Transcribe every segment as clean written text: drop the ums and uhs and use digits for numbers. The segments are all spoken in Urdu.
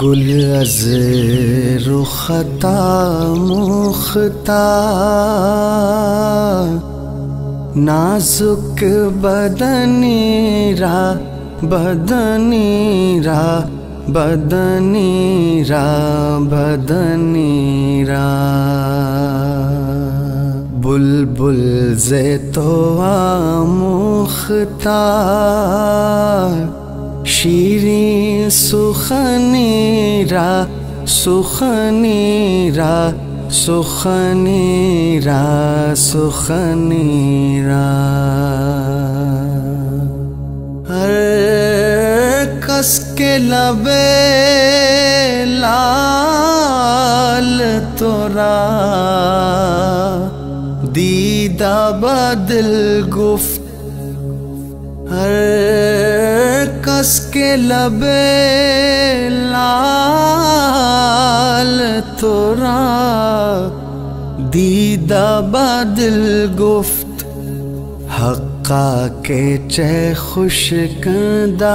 گل از رختا مختار نازک بدنی را بدنی را بدنی را بدنی را بلبل ز تو آموختار شیرین سخنی را سخنی را سخنی را سخنی را ہر کس کے لب لال تورا دیدہ بدل گفت ہر کس کے لب لال تورا دیدہ بدل گفت حقا کے چہ خشکندہ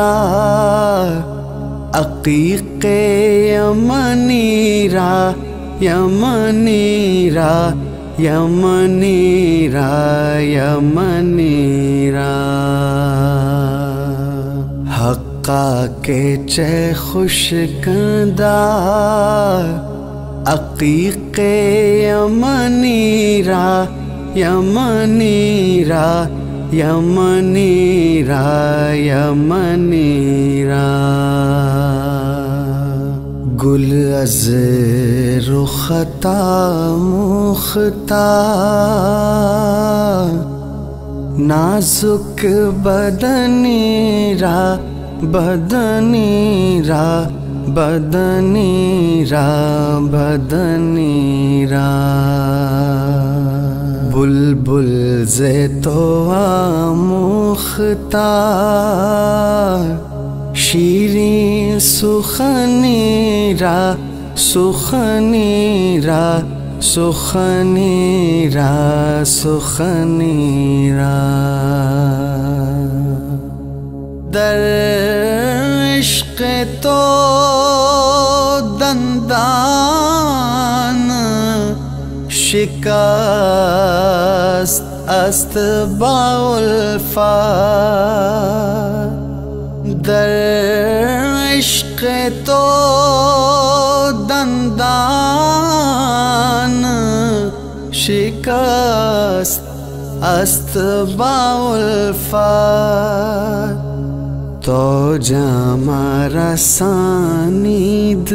عقیق یمنی را یمنی را یمنی را یمنی را حقا کے چہ خشکندہ عقیق یمنی را یمنی را یمنی را یمنی را گل از رختا مختار نازک بدنی را بدنی را بدنی را بدنی را بلبل ز تو آموختار شیرین سخنی را سخنی را سخنی را سخنی را در عشق تو دندان شکست است با الفت در عشق تو دندان شکست است با الفت تو جام رسانید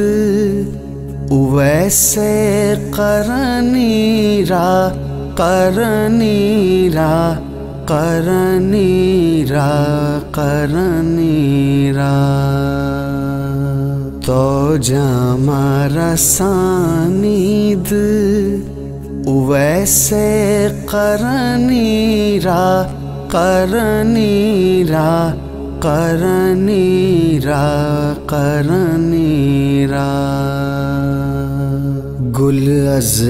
ویسے قرنی را قرنی را قرنی را قرنی را تو جام رسانید ویسے قرنی را قرنی را قرنی را قرنی را گل از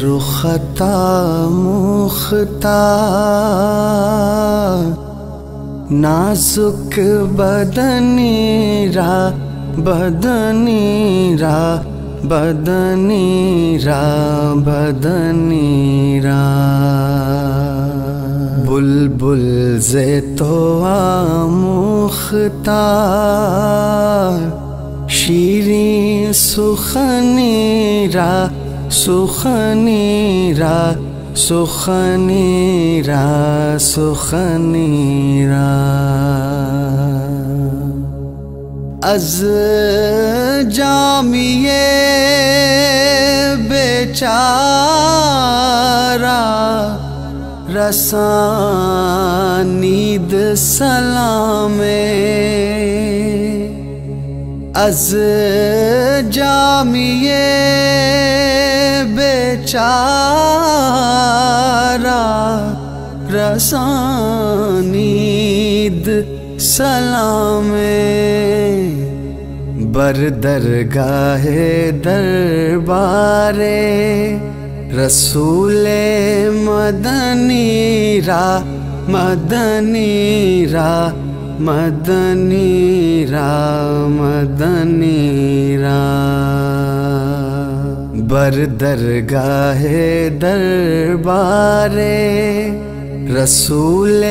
رختا مختار نازک بدنی را بدنی را بدنی را بدنی را بلبل ز تو آموختار شیرین سخنی را سخنی را سخنی را سخنی را از جامیے بیچارہ رسانید سلام از جامیے بیچارہ رسانید سلام بر درگاہ دربار رسول مدنی را مدنی را مدنی را مدنی را بر درگاہ دربار رسول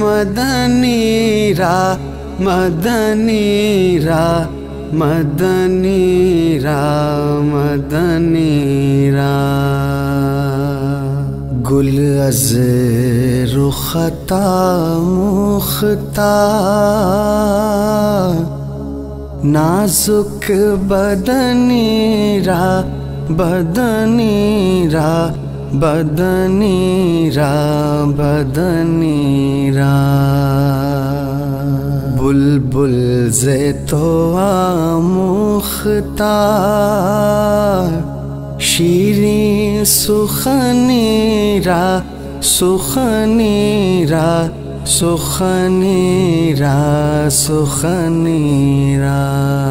مدنی را مدنی را مدنی را مدنی را گل از رختا مختار نازک بدنی را بدنی را بدنی را بدنی را بلبل ز تو آموختار شیرین سخنی را سخنی را سخنی را سخنی را